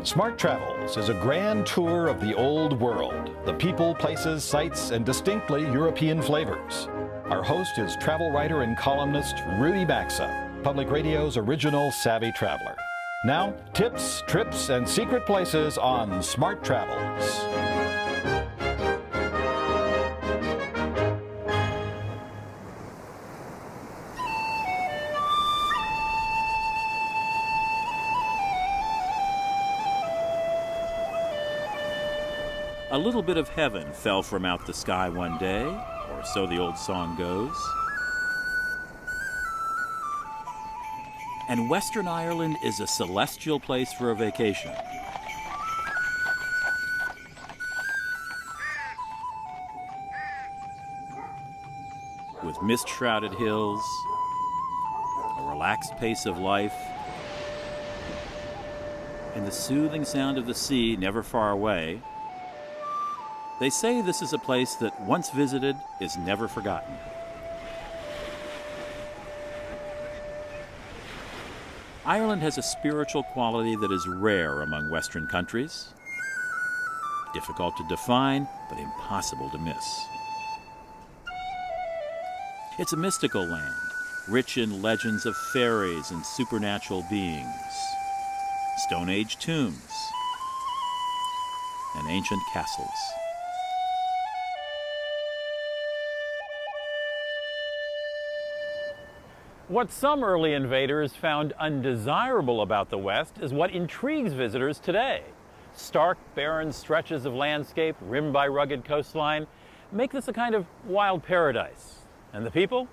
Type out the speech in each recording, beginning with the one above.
Smart Travels is a grand tour of the old world, the people, places, sights, and distinctly European flavors. Our host is travel writer and columnist Rudy Maxa, Public Radio's original savvy traveler. Now, tips, trips, and secret places on Smart Travels. A little bit of heaven fell from out the sky one day, or so the old song goes. And Western Ireland is a celestial place for a vacation. With mist-shrouded hills, a relaxed pace of life, and the soothing sound of the sea never far away, they say this is a place that, once visited, is never forgotten. Ireland has a spiritual quality that is rare among Western countries. Difficult to define, but impossible to miss. It's a mystical land, rich in legends of fairies and supernatural beings, Stone Age tombs, and ancient castles. What some early invaders found undesirable about the West is what intrigues visitors today. Stark, barren stretches of landscape rimmed by rugged coastline make this a kind of wild paradise. And the people?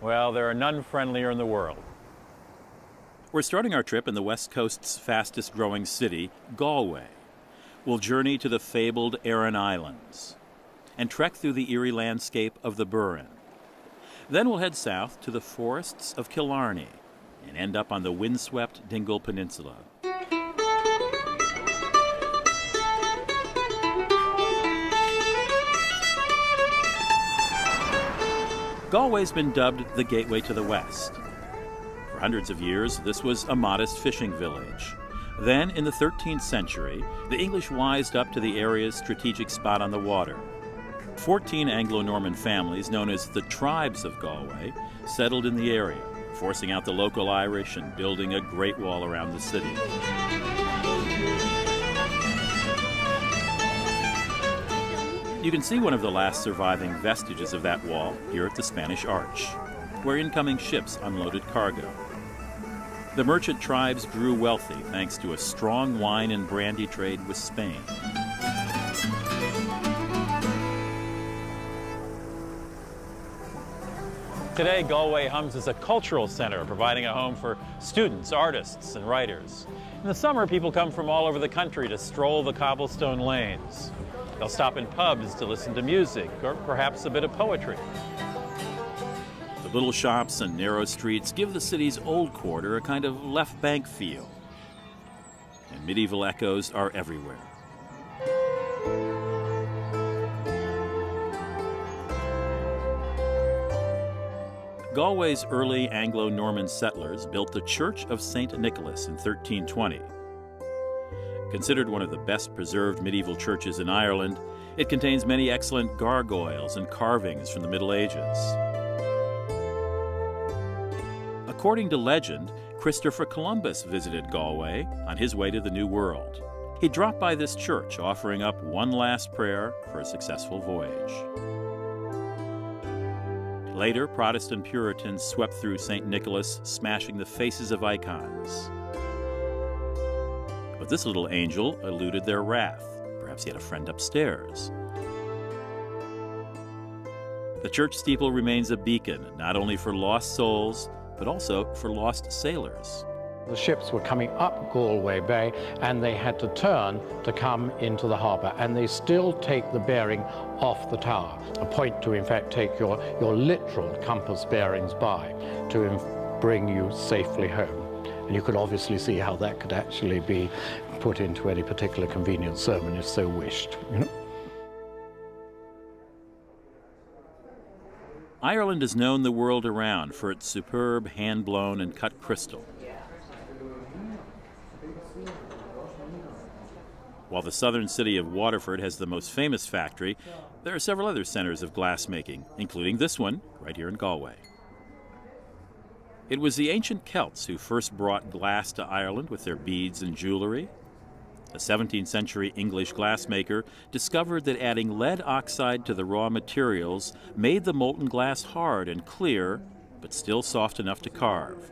Well, there are none friendlier in the world. We're starting our trip in the West Coast's fastest growing city, Galway. We'll journey to the fabled Aran Islands and trek through the eerie landscape of the Burren. Then we'll head south to the forests of Killarney and end up on the windswept Dingle Peninsula. Galway's been dubbed the gateway to the West. For hundreds of years, this was a modest fishing village. Then, in the 13th century, the English wised up to the area's strategic spot on the water. 14 Anglo-Norman families, known as the Tribes of Galway, settled in the area, forcing out the local Irish and building a great wall around the city. You can see one of the last surviving vestiges of that wall here at the Spanish Arch, where incoming ships unloaded cargo. The merchant tribes grew wealthy thanks to a strong wine and brandy trade with Spain. Today, Galway hums as a cultural center, providing a home for students, artists, and writers. In the summer, people come from all over the country to stroll the cobblestone lanes. They'll stop in pubs to listen to music, or perhaps a bit of poetry. The little shops and narrow streets give the city's old quarter a kind of left bank feel. And medieval echoes are everywhere. Galway's early Anglo-Norman settlers built the Church of St. Nicholas in 1320. Considered one of the best preserved medieval churches in Ireland, it contains many excellent gargoyles and carvings from the Middle Ages. According to legend, Christopher Columbus visited Galway on his way to the New World. He dropped by this church, offering up one last prayer for a successful voyage. Later, Protestant Puritans swept through St. Nicholas, smashing the faces of icons. But this little angel eluded their wrath. Perhaps he had a friend upstairs. The church steeple remains a beacon, not only for lost souls, but also for lost sailors. The ships were coming up Galway Bay and they had to turn to come into the harbour, and they still take the bearing off the tower, a point to in fact take your literal compass bearings by to bring you safely home. And you could obviously see how that could actually be put into any particular convenient sermon if so wished. Ireland is known the world around for its superb hand-blown and cut crystal. While the southern city of Waterford has the most famous factory, there are several other centres of glassmaking, including this one right here in Galway. It was the ancient Celts who first brought glass to Ireland with their beads and jewellery. A 17th century English glassmaker discovered that adding lead oxide to the raw materials made the molten glass hard and clear, but still soft enough to carve.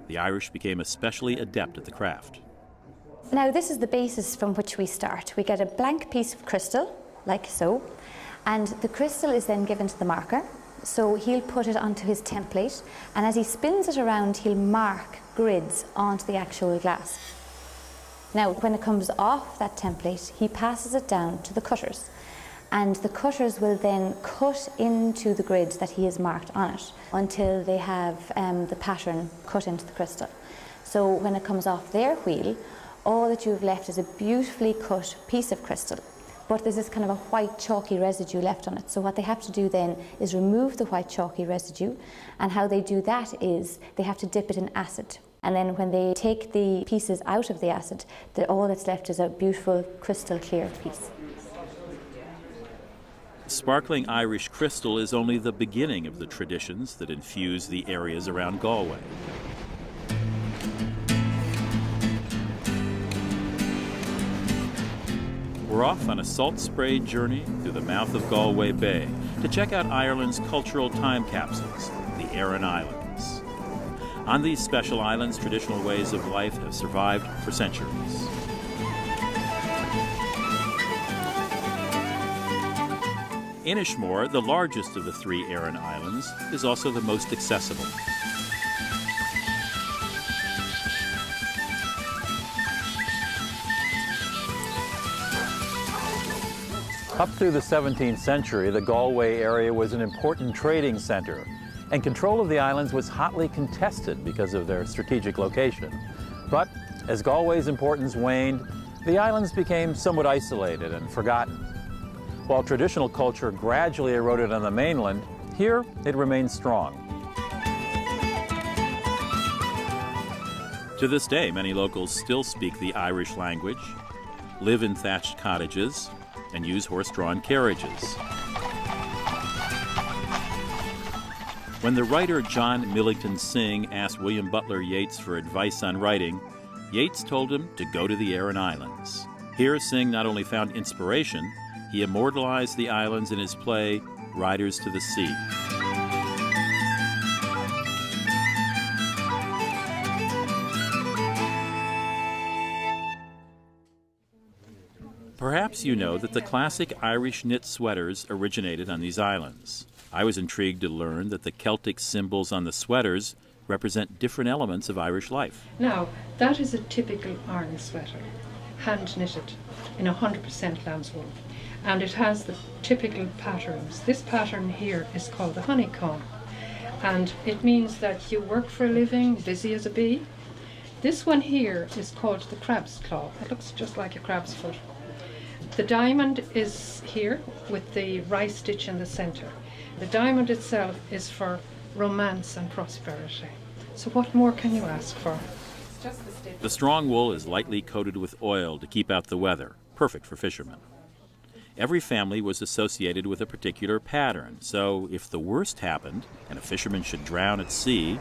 The Irish became especially adept at the craft. Now this is the basis from which we start. We get a blank piece of crystal, like so, and the crystal is then given to the marker. So he'll put it onto his template, and as he spins it around, he'll mark grids onto the actual glass. Now, when it comes off that template, he passes it down to the cutters, and the cutters will then cut into the grids that he has marked on it until they have the pattern cut into the crystal. So when it comes off their wheel, all that you've left is a beautifully cut piece of crystal, but there's this kind of a white chalky residue left on it. So what they have to do then is remove the white chalky residue, and how they do that is they have to dip it in acid. And then when they take the pieces out of the acid, all that's left is a beautiful crystal clear piece. Sparkling Irish crystal is only the beginning of the traditions that infuse the areas around Galway. We're off on a salt-sprayed journey through the mouth of Galway Bay to check out Ireland's cultural time capsules, the Aran Islands. On these special islands, traditional ways of life have survived for centuries. Inishmore, the largest of the three Aran Islands, is also the most accessible. Up through the 17th century, the Galway area was an important trading center, and control of the islands was hotly contested because of their strategic location. But as Galway's importance waned, the islands became somewhat isolated and forgotten. While traditional culture gradually eroded on the mainland, here it remained strong. To this day, many locals still speak the Irish language, live in thatched cottages, and use horse-drawn carriages. When the writer John Millington Synge asked William Butler Yeats for advice on writing, Yeats told him to go to the Aran Islands. Here, Synge not only found inspiration, he immortalized the islands in his play, Riders to the Sea. Perhaps you know that the classic Irish knit sweaters originated on these islands. I was intrigued to learn that the Celtic symbols on the sweaters represent different elements of Irish life. Now, that is a typical Ireland sweater, hand knitted in 100% lamb's wool. And it has the typical patterns. This pattern here is called the honeycomb. And it means that you work for a living, busy as a bee. This one here is called the crab's claw. It looks just like a crab's foot. The diamond is here with the rice stitch in the center. The diamond itself is for romance and prosperity. So what more can you ask for? The strong wool is lightly coated with oil to keep out the weather, perfect for fishermen. Every family was associated with a particular pattern, so if the worst happened and a fisherman should drown at sea,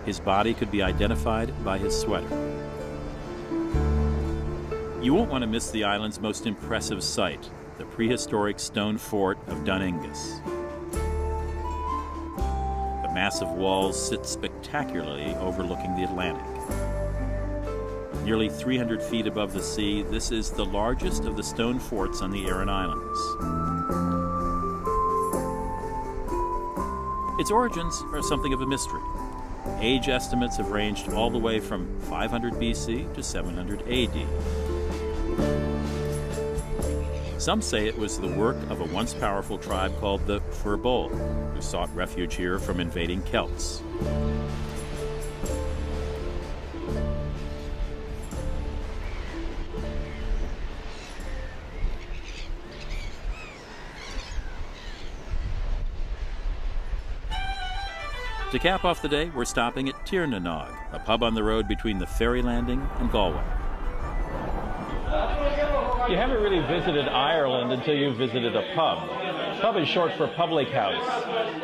his body could be identified by his sweater. You won't want to miss the island's most impressive sight, the prehistoric stone fort of Dunangus. The massive walls sit spectacularly overlooking the Atlantic. Nearly 300 feet above the sea, this is the largest of the stone forts on the Aran Islands. Its origins are something of a mystery. Age estimates have ranged all the way from 500 BC to 700 AD. Some say it was the work of a once powerful tribe called the Fir Bolg, who sought refuge here from invading Celts. To cap off the day, we're stopping at Tirnanog, a pub on the road between the ferry landing and Galway. You haven't really visited Ireland until you visited a pub. Pub is short for public house.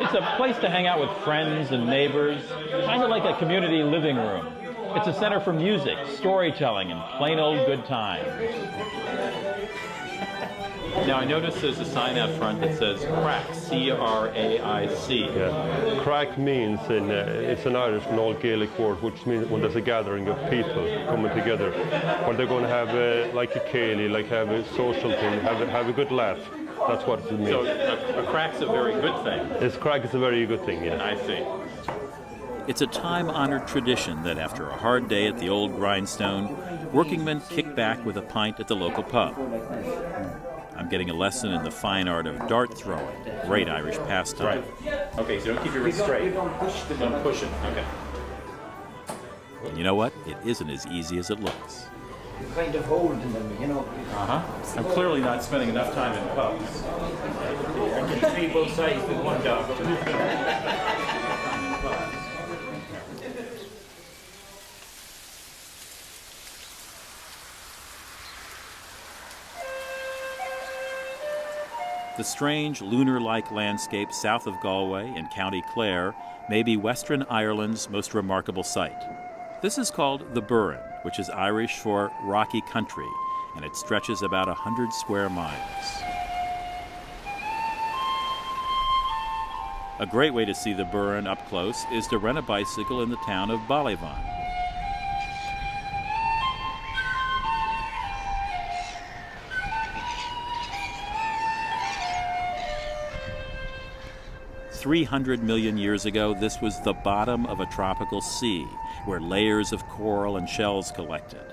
It's a place to hang out with friends and neighbors, kind of like a community living room. It's a center for music, storytelling, and plain old good times. Now, I noticed there's a sign out front that says CRAIC, C-R-A-I-C. Yeah. CRAIC means, it's an Irish and Old Gaelic word, which means when there's a gathering of people coming together, when they're going to have like a ceilidh, like have a social thing, have a good laugh. That's what it means. So a CRAIC's a very good thing. CRAIC is a very good thing, yeah. I see. It's a time-honored tradition that after a hard day at the old grindstone, workingmen kick back with a pint at the local pub. I'm getting a lesson in the fine art of dart throwing, great Irish pastime. Right. Okay, so don't keep your wrist straight. Don't push it. Okay. And you know what? It isn't as easy as it looks. You're kind of holding them, you know. I'm clearly not spending enough time in pubs. I can see both sides with one dog. The strange lunar-like landscape south of Galway in County Clare may be Western Ireland's most remarkable sight. This is called the Burren, which is Irish for rocky country, and it stretches about 100 square miles. A great way to see the Burren up close is to rent a bicycle in the town of Ballyvan. "300 million years ago, this was the bottom of a tropical sea where layers of coral and shells collected.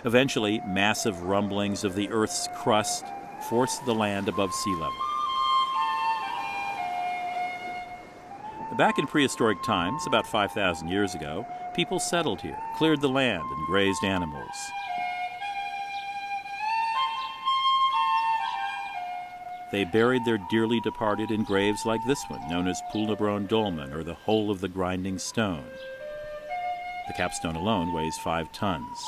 Eventually, massive rumblings of the Earth's crust forced the land above sea level. Back in prehistoric times, about 5,000 years ago, people settled here, cleared the land, and grazed animals. They buried their dearly departed in graves like this one, known as Poulnabron Dolmen, or the Hole of the Grinding Stone. The capstone alone weighs 5 tons.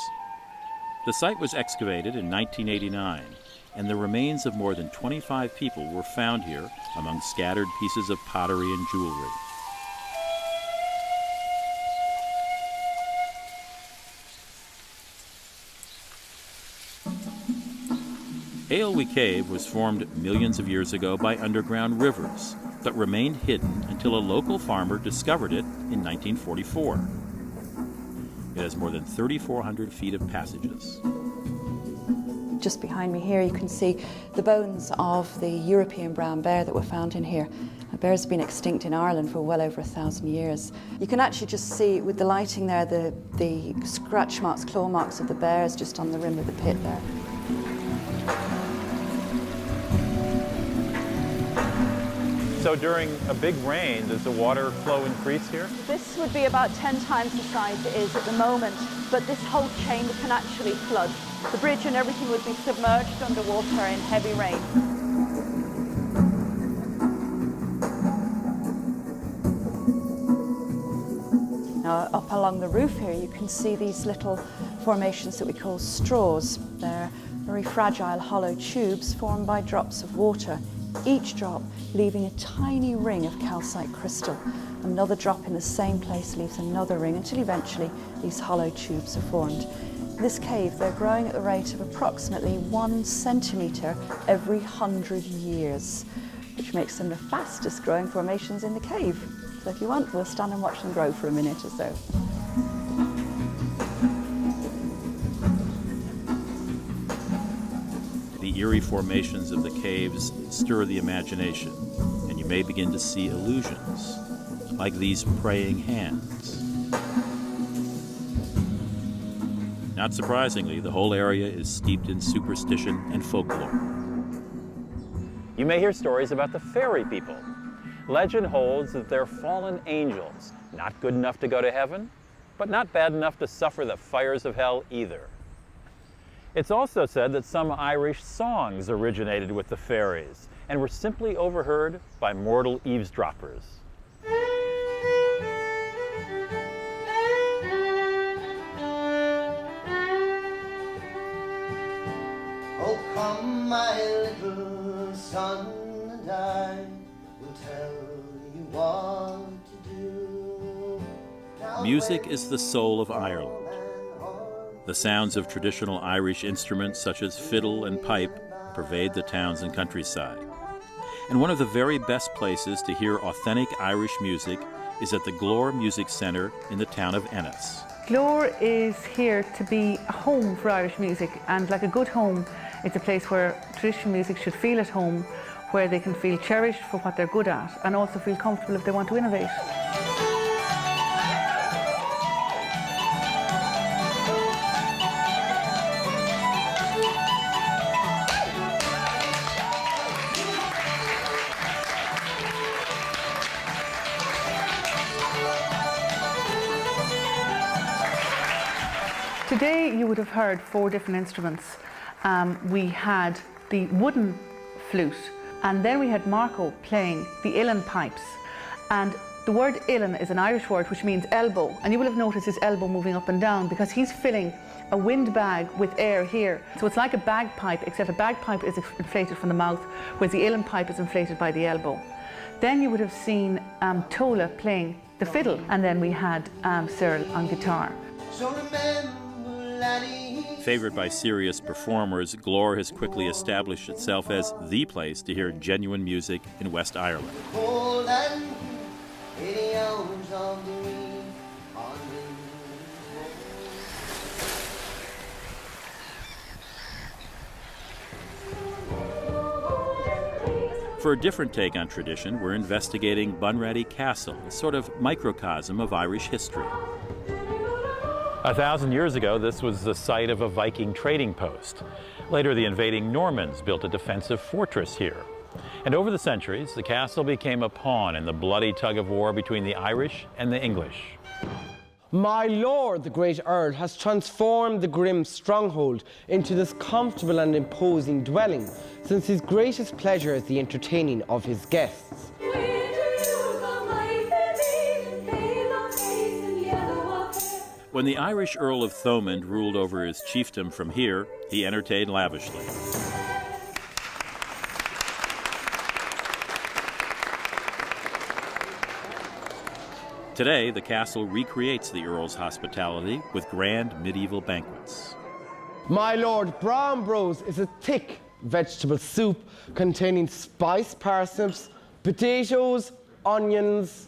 The site was excavated in 1989, and the remains of more than 25 people were found here among scattered pieces of pottery and jewelry. Ailwy Cave was formed millions of years ago by underground rivers, but remained hidden until a local farmer discovered it in 1944. It has more than 3,400 feet of passages. Just behind me here you can see the bones of the European brown bear that were found in here. The bears have been extinct in Ireland for well over 1,000 years. You can actually just see with the lighting there the scratch marks, claw marks of the bears just on the rim of the pit there. So during a big rain, does the water flow increase here? This would be about 10 times the size it is at the moment, but this whole chamber can actually flood. The bridge and everything would be submerged underwater in heavy rain. Now, up along the roof here, you can see these little formations that we call straws. They're very fragile, hollow tubes formed by drops of water, each drop leaving a tiny ring of calcite crystal. Another drop in the same place leaves another ring until eventually these hollow tubes are formed. In this cave, they're growing at the rate of approximately 1 centimetre every 100 years, which makes them the fastest growing formations in the cave. So if you want, we'll stand and watch them grow for a minute or so. The eerie formations of the caves stir the imagination, and you may begin to see illusions, like these praying hands. Not surprisingly, the whole area is steeped in superstition and folklore. You may hear stories about the fairy people. Legend holds that they're fallen angels, not good enough to go to heaven, but not bad enough to suffer the fires of hell either. It's also said that some Irish songs originated with the fairies and were simply overheard by mortal eavesdroppers. Oh, come my little son and I will tell you what to do. Music is the soul of Ireland. The sounds of traditional Irish instruments such as fiddle and pipe pervade the towns and countryside. And one of the very best places to hear authentic Irish music is at the Glór Music Centre in the town of Ennis. Glór is here to be a home for Irish music, and like a good home, it's a place where traditional music should feel at home, where they can feel cherished for what they're good at and also feel comfortable if they want to innovate. Today you would have heard 4 different instruments. We had the wooden flute, and then we had Marco playing the uilleann pipes. And the word uilleann is an Irish word which means elbow, and you will have noticed his elbow moving up and down because he's filling a wind bag with air here. So it's like a bagpipe, except a bagpipe is inflated from the mouth, whereas the uilleann pipe is inflated by the elbow. Then you would have seen Tola playing the fiddle, and then we had Cyril on guitar. So remember, Favored by serious performers, Glór has quickly established itself as the place to hear genuine music in West Ireland. cold and 80 hours of the week on For a different take on tradition, we're investigating Bunratty Castle, a sort of microcosm of Irish history. 1,000 years ago, this was the site of a Viking trading post. Later, the invading Normans built a defensive fortress here. And over the centuries, the castle became a pawn in the bloody tug-of-war between the Irish and the English. My lord, the great Earl, has transformed the grim stronghold into this comfortable and imposing dwelling, since his greatest pleasure is the entertaining of his guests. When the Irish Earl of Thomond ruled over his chiefdom from here, he entertained lavishly. Today, the castle recreates the Earl's hospitality with grand medieval banquets. My lord, brown brose is a thick vegetable soup containing spiced parsnips, potatoes, onions,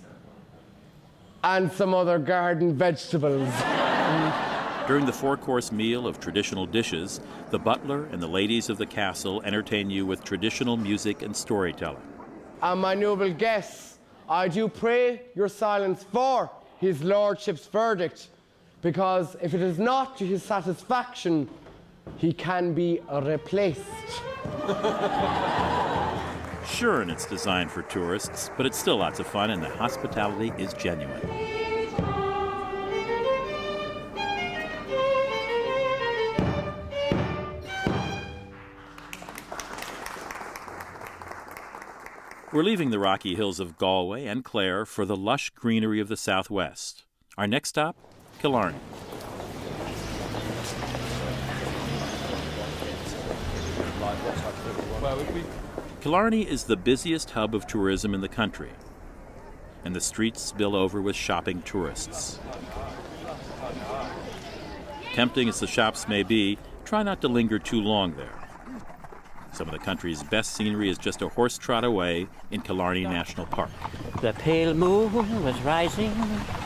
and some other garden vegetables. During the 4-course meal of traditional dishes, the butler and the ladies of the castle entertain you with traditional music and storytelling. And my noble guests, I do pray your silence for his lordship's verdict, because if it is not to his satisfaction, he can be replaced. Sure, and it's designed for tourists, but it's still lots of fun and the hospitality is genuine. We're leaving the rocky hills of Galway and Clare for the lush greenery of the southwest. Our next stop, Killarney. Killarney is the busiest hub of tourism in the country, and the streets spill over with shopping tourists. Tempting as the shops may be, try not to linger too long there. Some of the country's best scenery is just a horse trot away in Killarney National Park. The pale moon was rising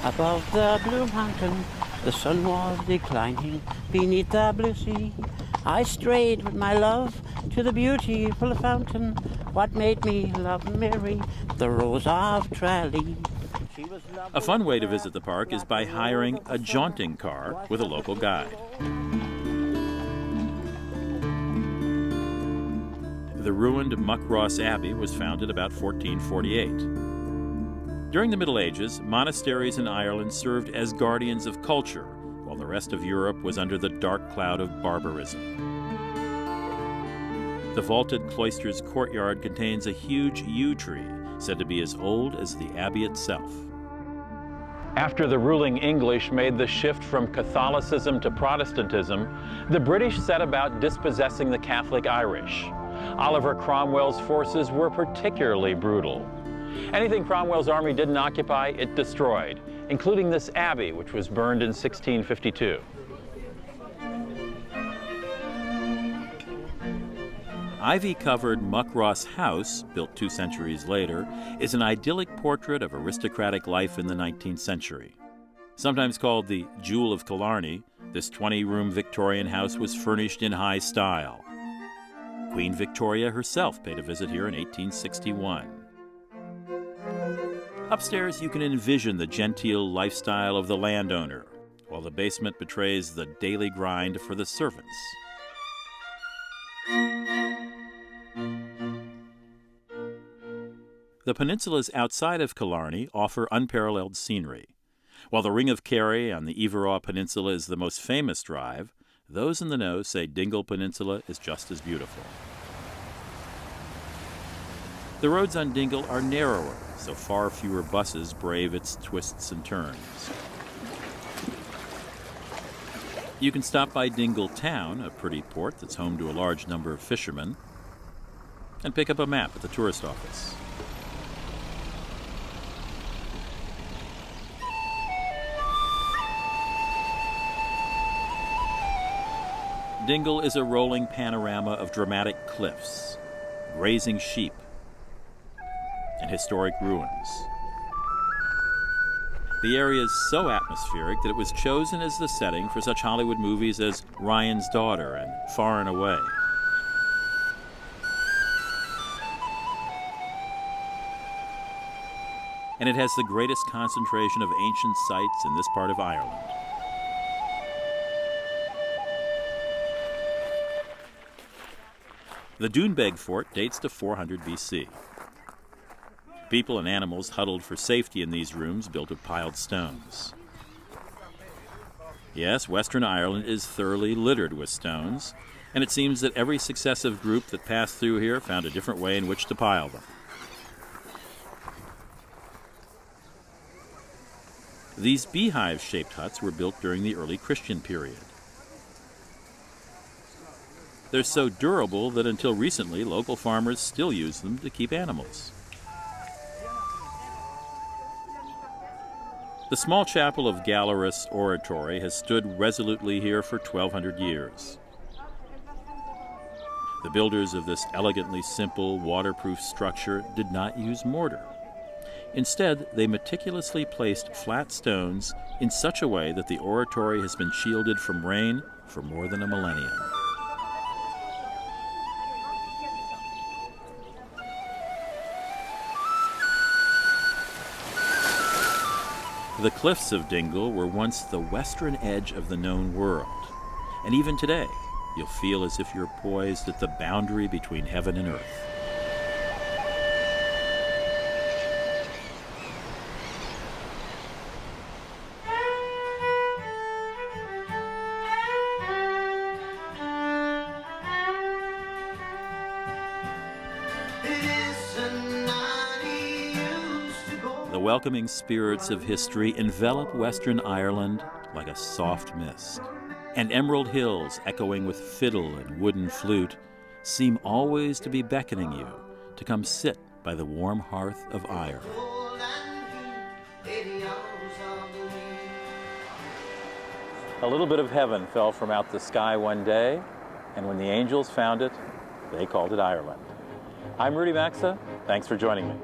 above the blue mountain. The sun was declining beneath the blue sea. I strayed with my love to the beautiful fountain. What made me love Mary, the Rose of Tralee? A fun way to visit the park is by hiring a jaunting car with a local guide. The ruined Muckross Abbey was founded about 1448. During the Middle Ages, monasteries in Ireland served as guardians of culture, while the rest of Europe was under the dark cloud of barbarism. The vaulted cloister's courtyard contains a huge yew tree, said to be as old as the abbey itself. After the ruling English made the shift from Catholicism to Protestantism, the British set about dispossessing the Catholic Irish. Oliver Cromwell's forces were particularly brutal. Anything Cromwell's army didn't occupy, it destroyed, including this abbey, which was burned in 1652. Ivy-covered Muckross House, built 2 centuries later, is an idyllic portrait of aristocratic life in the 19th century. Sometimes called the Jewel of Killarney, this 20-room Victorian house was furnished in high style. Queen Victoria herself paid a visit here in 1861. Upstairs, you can envision the genteel lifestyle of the landowner, while the basement betrays the daily grind for the servants. The peninsulas outside of Killarney offer unparalleled scenery. While the Ring of Kerry on the Iveragh Peninsula is the most famous drive, those in the know say Dingle Peninsula is just as beautiful. The roads on Dingle are narrower, so far fewer buses brave its twists and turns. You can stop by Dingle Town, a pretty port that's home to a large number of fishermen, and pick up a map at the tourist office. Dingle is a rolling panorama of dramatic cliffs, grazing sheep, and historic ruins. The area is so atmospheric that it was chosen as the setting for such Hollywood movies as Ryan's Daughter and Far and Away. And it has the greatest concentration of ancient sites in this part of Ireland. The Doonbeg Fort dates to 400 BC. People and animals huddled for safety in these rooms built of piled stones. Yes, Western Ireland is thoroughly littered with stones, and it seems that every successive group that passed through here found a different way in which to pile them. These beehive-shaped huts were built during the early Christian period. They're so durable that until recently, local farmers still use them to keep animals. The small chapel of Gallerus Oratory has stood resolutely here for 1,200 years. The builders of this elegantly simple, waterproof structure did not use mortar. Instead, they meticulously placed flat stones in such a way that the oratory has been shielded from rain for more than a millennium. The cliffs of Dingle were once the western edge of the known world, and even today, you'll feel as if you're poised at the boundary between heaven and earth. The welcoming spirits of history envelop Western Ireland like a soft mist, and emerald hills echoing with fiddle and wooden flute seem always to be beckoning you to come sit by the warm hearth of Ire. A little bit of heaven fell from out the sky one day, and when the angels found it, they called it Ireland. I'm Rudy Maxa. Thanks for joining me.